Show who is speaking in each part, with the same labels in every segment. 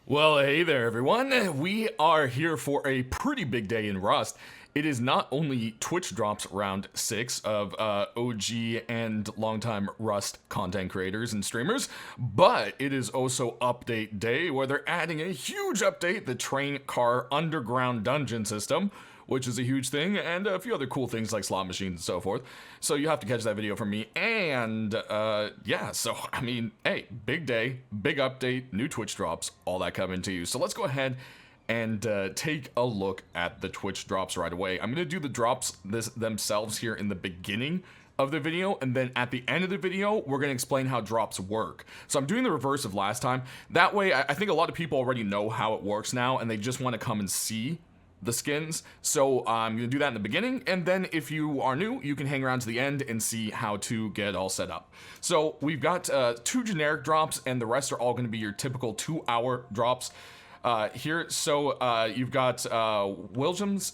Speaker 1: Well, hey there, everyone. We are here for a pretty big day in Rust. It is not only Twitch drops round 6 of OG and longtime Rust content creators and streamers, but it is also update day where they're adding a huge update, the train car underground dungeon system, which is a huge thing, and a few other cool things like slot machines and so forth. So you have to catch that video from me. And yeah, so I mean, hey, big day, big update, new Twitch drops, all that coming to you. So let's go ahead and take a look at the Twitch drops right away. I'm gonna do the drops themselves here in the beginning of the video, and then at the end of the video we're going to explain how drops work. So I'm doing the reverse of last time. That way I think a lot of people already know how it works now, and they just want to come and see the skins. So I'm going to do that in the beginning, and then if you are new, you can hang around to the end and see how to get it all set up. So we've got 2 generic drops, and the rest are all going to be your typical 2-hour drops here. So you've got William's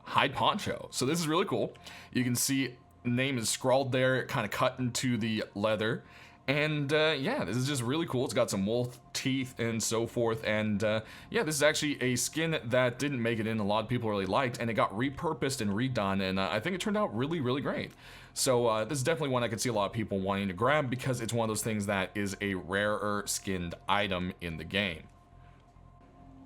Speaker 1: hide poncho. So this is really cool. You can see name is scrawled there, kind of cut into the leather. And yeah, this is just really cool. It's got some wolf teeth and so forth. And yeah, this is actually a skin that didn't make it in. A lot of people really liked, and it got repurposed and redone. And I think it turned out really, really great. So this is definitely one I could see a lot of people wanting to grab because it's one of those things that is a rarer skinned item in the game.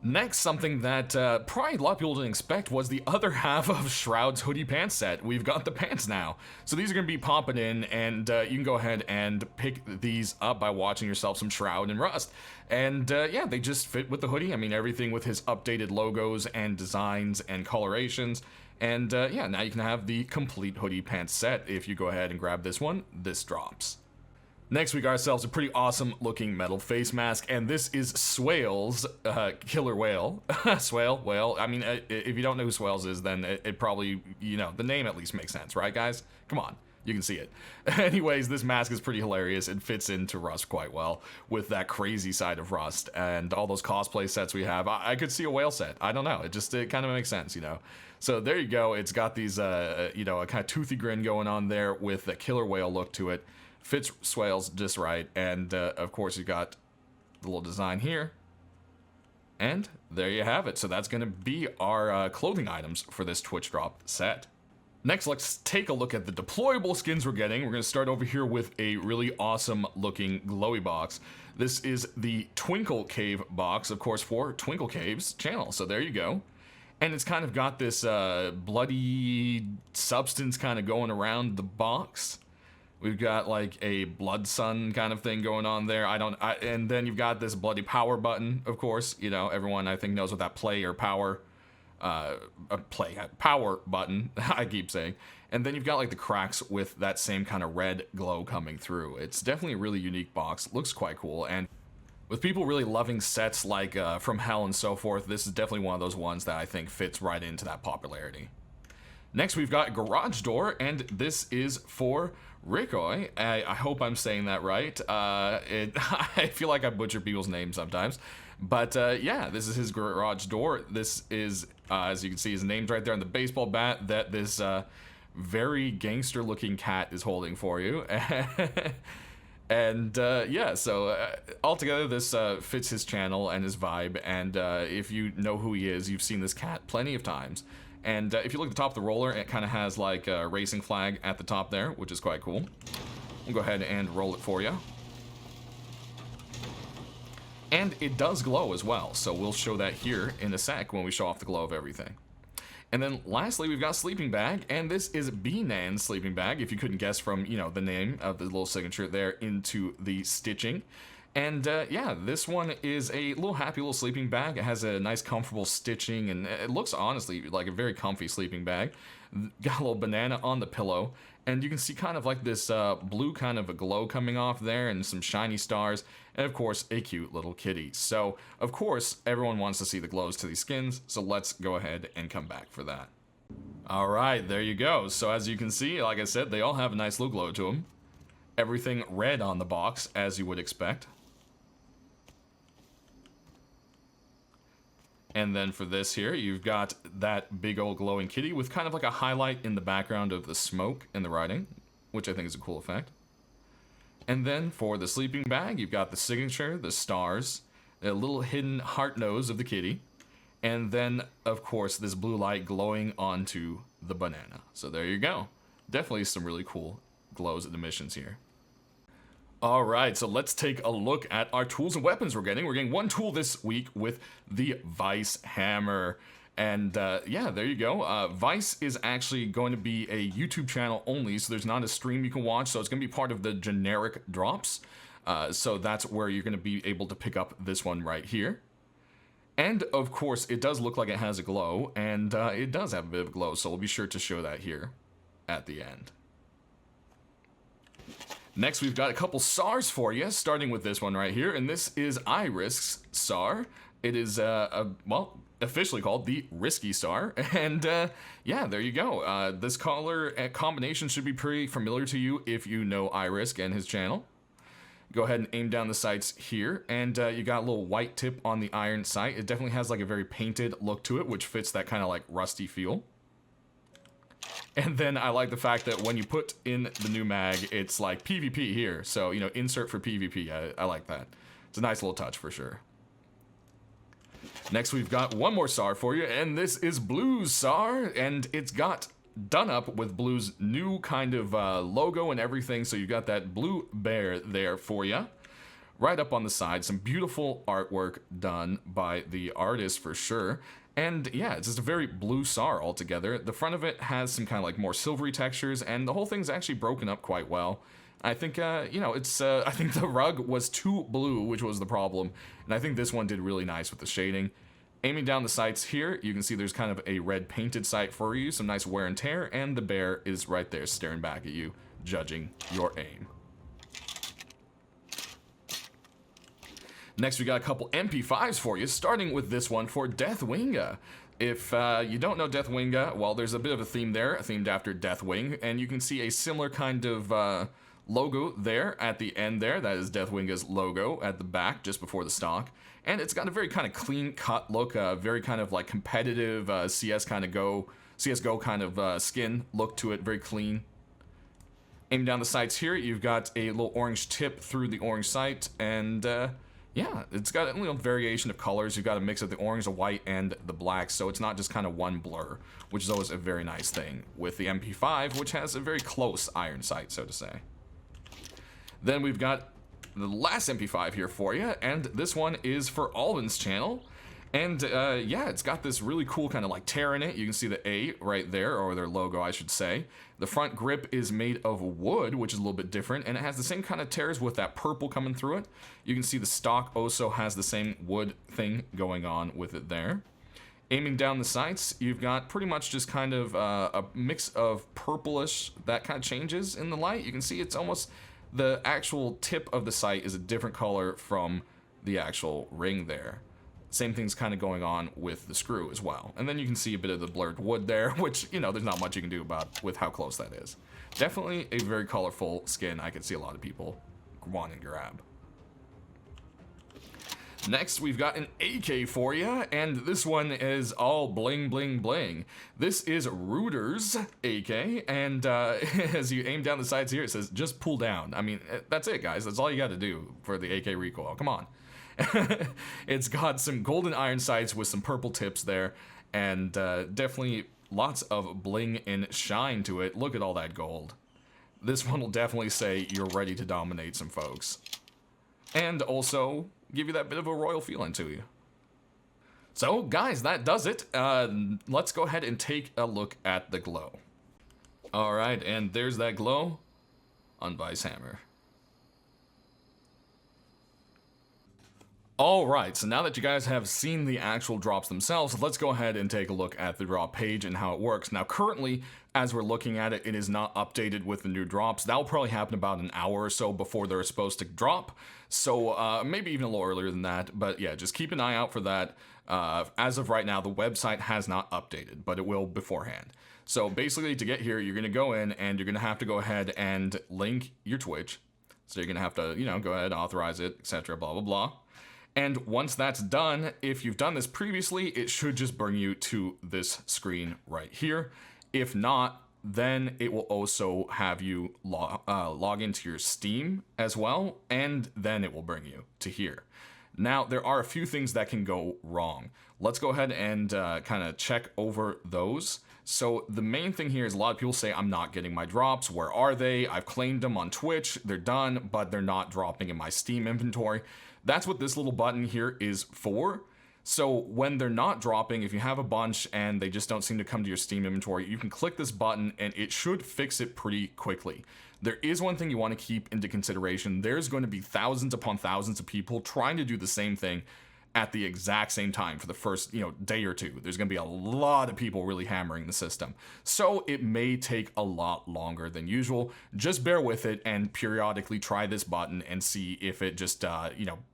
Speaker 1: Next, something that probably a lot of people didn't expect was the other half of Shroud's hoodie pants set. We've got the pants now. So these are going to be popping in, and you can go ahead and pick these up by watching yourself some Shroud and Rust. And yeah, they just fit with the hoodie. I mean, everything with his updated logos and designs and colorations. And yeah, now you can have the complete hoodie pants set. If you go ahead and grab this one, this drops. Next, we got ourselves a pretty awesome looking metal face mask, and this is Swale's killer whale. Swale, whale. I mean, if you don't know who Swales is, then it probably, you know, the name at least makes sense, right, guys? Come on, you can see it. Anyways, this mask is pretty hilarious. It fits into Rust quite well with that crazy side of Rust and all those cosplay sets we have. I could see a whale set. I don't know. It kind of makes sense, you know. So there you go. It's got these, you know, a kind of toothy grin going on there with a killer whale look to it. Fits Swales just right, and of course you got the little design here, and there you have it. So that's going to be our clothing items for this Twitch drop set. Next, let's take a look at the deployable skins we're getting. We're going to start over here with a really awesome looking glowy box. This is the Twinkle Cave box, of course, for Twinkle Cave's channel. So there you go. And it's kind of got this bloody substance kind of going around the box. We've got like a blood sun kind of thing going on there. And then you've got this bloody power button, of course. You know, everyone I think knows what that play or power, power button, I keep saying. And then you've got like the cracks with that same kind of red glow coming through. It's definitely a really unique box. Looks quite cool. And with people really loving sets like From Hell and so forth, this is definitely one of those ones that I think fits right into that popularity. Next, we've got Garage Door, and this is for Rikoy. I hope I'm saying that right. I feel like I butcher people's names sometimes. But yeah, this is his garage door. This is, as you can see, his name's right there on the baseball bat that this very gangster-looking cat is holding for you. And yeah, so altogether this fits his channel and his vibe. And if you know who he is, you've seen this cat plenty of times. And if you look at the top of the roller, it kind of has like a racing flag at the top there, which is quite cool. We'll go ahead and roll it for you. And it does glow as well, so we'll show that here in a sec when we show off the glow of everything. And then lastly, we've got sleeping bag, and this is B-Nan's sleeping bag, if you couldn't guess from, you know, the name of the little signature there into the stitching. And yeah, this one is a little happy little sleeping bag. It has a nice comfortable stitching, and it looks honestly like a very comfy sleeping bag. Got a little banana on the pillow, and you can see kind of like this blue kind of a glow coming off there, and some shiny stars, and of course a cute little kitty. So of course everyone wants to see the glows to these skins, so let's go ahead and come back for that. Alright, there you go. So as you can see, like I said, they all have a nice little glow to them. Everything red on the box, as you would expect. And then for this here, you've got that big old glowing kitty with kind of like a highlight in the background of the smoke and the writing, which I think is a cool effect. And then for the sleeping bag, you've got the signature, the stars, a little hidden heart nose of the kitty, and then, of course, this blue light glowing onto the banana. So there you go. Definitely some really cool glows and emissions here. All right, so let's take a look at our tools and weapons we're getting. We're getting one tool this week with the Vice Hammer. And yeah, there you go. Vice is actually going to be a YouTube channel only, so there's not a stream you can watch, so it's going to be part of the generic drops. So that's where you're going to be able to pick up this one right here. And of course, it does look like it has a glow, and it does have a bit of a glow, so we'll be sure to show that here at the end. Next, we've got a couple SARs for you, starting with this one right here, and this is iRisk's SAR. It is, well, officially called the Risky SAR, and yeah, there you go. This color combination should be pretty familiar to you if you know iRisk and his channel. Go ahead and aim down the sights here, and you got a little white tip on the iron sight. It definitely has like a very painted look to it, which fits that kind of like rusty feel. And then I like the fact that when you put in the new mag, it's like PvP here. So, you know, insert for PvP. I like that. It's a nice little touch for sure. Next, we've got one more SAR for you, and this is Blue's SAR, and it's got done up with Blue's new kind of logo and everything. So you've got that blue bear there for you. Right up on the side, some beautiful artwork done by the artist for sure. And yeah, it's just a very blue SAR altogether. The front of it has some kind of like more silvery textures, and the whole thing's actually broken up quite well. I think, you know, it's, I think the rug was too blue, which was the problem. And I think this one did really nice with the shading. Aiming down the sights here, you can see there's kind of a red painted sight for you, some nice wear and tear, and the bear is right there staring back at you, judging your aim. Next, we got a couple MP5s for you, starting with this one for Deathwing. If you don't know Deathwing, well, there's a bit of a theme there, themed after Deathwing, and you can see a similar kind of logo there at the end there. That is Deathwing's logo at the back, just before the stock. And it's got a very kind of clean-cut look, very kind of like competitive CSGO kind of skin look to it, very clean. Aiming down the sights here, you've got a little orange tip through the orange sight, and yeah, it's got a little variation of colors. You've got a mix of the orange, the white, and the black, so it's not just kind of one blur, which is always a very nice thing with the MP5, which has a very close iron sight, so to say. Then we've got the last MP5 here for you, and this one is for Alvin's channel. And yeah, it's got this really cool kind of like tear in it. You can see the A right there, or their logo, I should say. The front grip is made of wood, which is a little bit different, and it has the same kind of tears with that purple coming through it. You can see the stock also has the same wood thing going on with it there. Aiming down the sights, you've got pretty much just kind of a mix of purplish that kind of changes in the light. You can see it's almost the actual tip of the sight is a different color from the actual ring there. Same thing's kind of going on with the screw as well. And then you can see a bit of the blurred wood there, which, you know, there's not much you can do about with how close that is. Definitely a very colorful skin I could see a lot of people wanting to grab. Next, we've got an AK for you, and this one is all bling, bling, bling. This is Rooter's AK, and as you aim down the sides here, it says, just pull down. I mean, that's it, guys. That's all you got to do for the AK recoil. Come on. It's got some golden iron sights with some purple tips there, and definitely lots of bling and shine to it. Look at all that gold. This one will definitely say you're ready to dominate some folks. And also give you that bit of a royal feeling to you. So, guys, that does it. Let's go ahead and take a look at the glow. Alright, and there's that glow on Vice Hammer. Alright, so now that you guys have seen the actual drops themselves, let's go ahead and take a look at the drop page and how it works. Now currently, as we're looking at it, it is not updated with the new drops. That'll probably happen about an hour or so before they're supposed to drop. So maybe even a little earlier than that, but yeah, just keep an eye out for that. As of right now, the website has not updated, but it will beforehand. So basically to get here, you're gonna go in and you're gonna have to go ahead and link your Twitch. So you're gonna have to, you know, go ahead, authorize it, etc., blah, blah, blah. And once that's done, if you've done this previously, it should just bring you to this screen right here. If not, then it will also have you log into your Steam as well, and then it will bring you to here. Now, there are a few things that can go wrong. Let's go ahead and kind of check over those. So the main thing here is a lot of people say, I'm not getting my drops. Where are they? I've claimed them on Twitch. They're done, but they're not dropping in my Steam inventory. That's what this little button here is for. So when they're not dropping, if you have a bunch and they just don't seem to come to your Steam inventory, you can click this button and it should fix it pretty quickly. There is one thing you want to keep into consideration. There's going to be thousands upon thousands of people trying to do the same thing at the exact same time for the first, day or two. There's going to be a lot of people really hammering the system. So it may take a lot longer than usual. Just bear with it and periodically try this button and see if it just,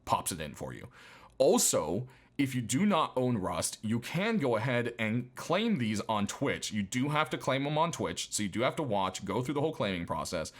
Speaker 1: pops it in for you. Also, if you do not own Rust, you can go ahead and claim these on Twitch. You do have to claim them on Twitch, so you do have to go through the whole claiming process.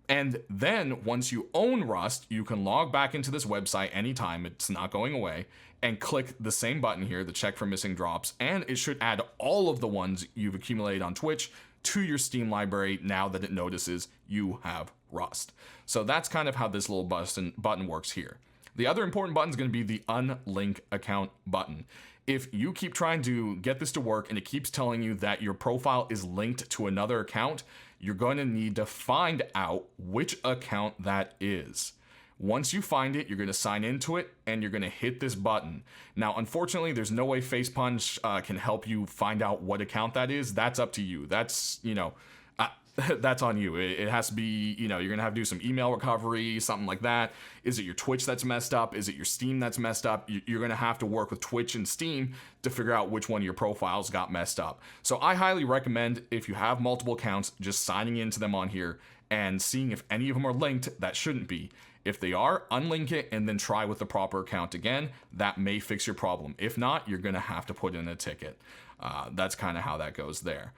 Speaker 1: And then once you own Rust, you can log back into this website anytime, it's not going away, and click the same button here, the check for missing drops, and it should add all of the ones you've accumulated on Twitch to your Steam library now that it notices you have Rust. So that's kind of how this little button works here. The other important button is going to be the unlink account button. If you keep trying to get this to work and it keeps telling you that your profile is linked to another account, you're going to need to find out which account that is. Once you find it, you're going to sign into it and you're going to hit this button. Now, unfortunately, there's no way FacePunch can help you find out what account that is. That's up to you. That's, that's on you. It has to be, you're going to have to do some email recovery, something like that. Is it your Twitch that's messed up? Is it your Steam that's messed up? You're going to have to work with Twitch and Steam to figure out which one of your profiles got messed up. So I highly recommend, if you have multiple accounts, just signing into them on here and seeing if any of them are linked that shouldn't be. If they are, unlink it and then try with the proper account again. That may fix your problem. If not, you're going to have to put in a ticket. That's kind of how that goes there.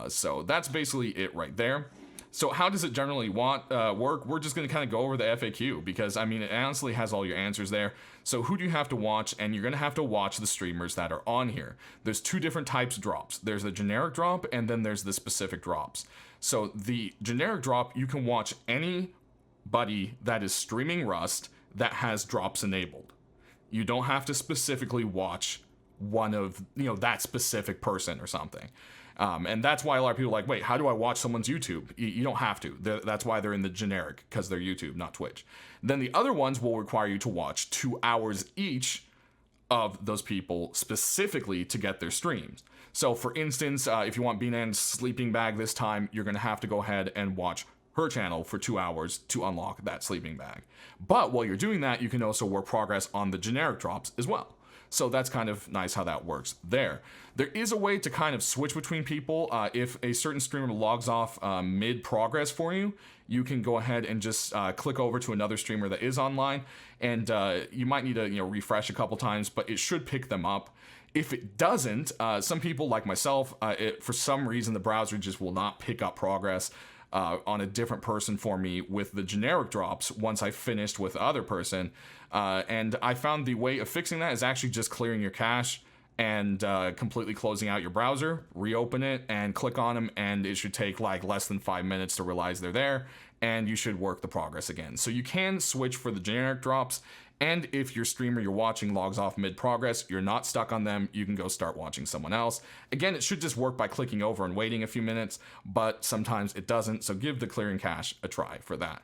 Speaker 1: So that's basically it right there. So how does it generally work? We're just going to kind of go over the FAQ because, it honestly has all your answers there. So who do you have to watch? And you're going to have to watch the streamers that are on here. There's two different types of drops. There's the generic drop and then there's the specific drops. So the generic drop, you can watch anybody that is streaming Rust that has drops enabled. You don't have to specifically watch one of, that specific person or something. And that's why a lot of people are like, wait, how do I watch someone's YouTube? You don't have to. That's why they're in the generic, because they're YouTube, not Twitch. Then the other ones will require you to watch 2 hours each of those people specifically to get their streams. So for instance, if you want Binan's sleeping bag this time, you're going to have to go ahead and watch her channel for 2 hours to unlock that sleeping bag. But while you're doing that, you can also work progress on the generic drops as well. So that's kind of nice how that works there. There is a way to kind of switch between people. If a certain streamer logs off mid-progress for you, you can go ahead and just click over to another streamer that is online. And you might need to refresh a couple times, but it should pick them up. If it doesn't, some people like myself, for some reason the browser just will not pick up progress on a different person for me with the generic drops once I finished with the other person. And I found the way of fixing that is actually just clearing your cache and completely closing out your browser, reopen it and click on them, and it should take like less than 5 minutes to realize they're there, and you should work the progress again. So you can switch for the generic drops, and if your streamer you're watching logs off mid-progress, you're not stuck on them, you can go start watching someone else. Again, it should just work by clicking over and waiting a few minutes, but sometimes it doesn't, so give the clearing cache a try for that.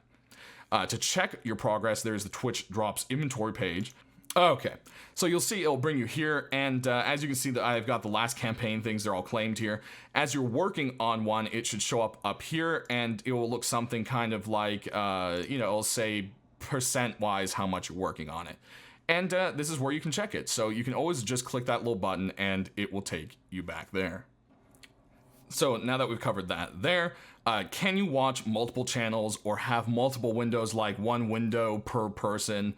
Speaker 1: To check your progress, there's the Twitch drops inventory page. Okay, so you'll see it'll bring you here, and as you can see, that I've got the last campaign things, they're all claimed here. As you're working on one, it should show up here, and it will look something kind of like, it'll say percent-wise how much you're working on it. And this is where you can check it. So you can always just click that little button, and it will take you back there. So now that we've covered that there, can you watch multiple channels or have multiple windows, like one window per person?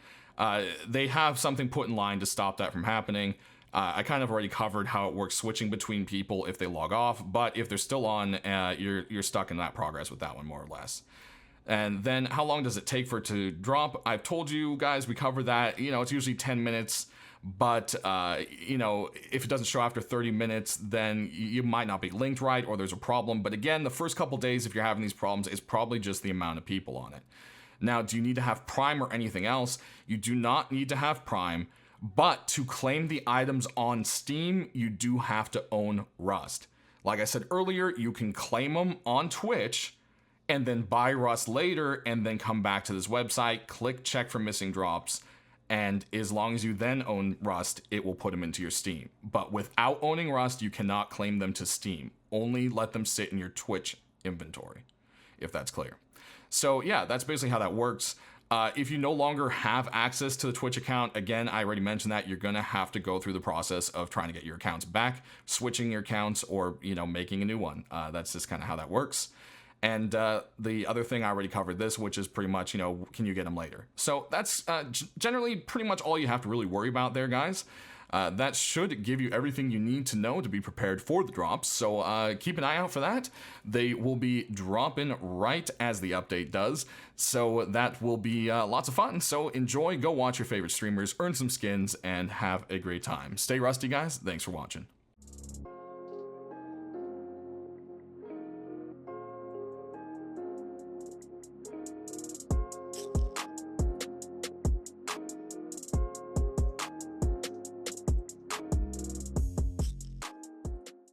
Speaker 1: They have something put in line to stop that from happening. I kind of already covered how it works switching between people if they log off, but if they're still on, you're stuck in that progress with that one more or less. And then how long does it take for it to drop? I've told you guys, we covered that. It's usually 10 minutes. But, if it doesn't show after 30 minutes, then you might not be linked right, or there's a problem. But again, the first couple days, if you're having these problems, it's probably just the amount of people on it. Now, do you need to have Prime or anything else? You do not need to have Prime, but to claim the items on Steam, you do have to own Rust. Like I said earlier, you can claim them on Twitch and then buy Rust later and then come back to this website, click check for missing drops, and as long as you then own Rust, it will put them into your Steam. But without owning Rust, you cannot claim them to Steam. Only let them sit in your Twitch inventory, if that's clear. So yeah, that's basically how that works. If you no longer have access to the Twitch account, again, I already mentioned that you're going to have to go through the process of trying to get your accounts back, switching your accounts, or, making a new one. That's just kind of how that works. And the other thing, I already covered this, which is pretty much, can you get them later? So that's generally pretty much all you have to really worry about there, guys. That should give you everything you need to know to be prepared for the drops. So keep an eye out for that. They will be dropping right as the update does. So that will be lots of fun. So enjoy, go watch your favorite streamers, earn some skins, and have a great time. Stay rusty, guys. Thanks for watching.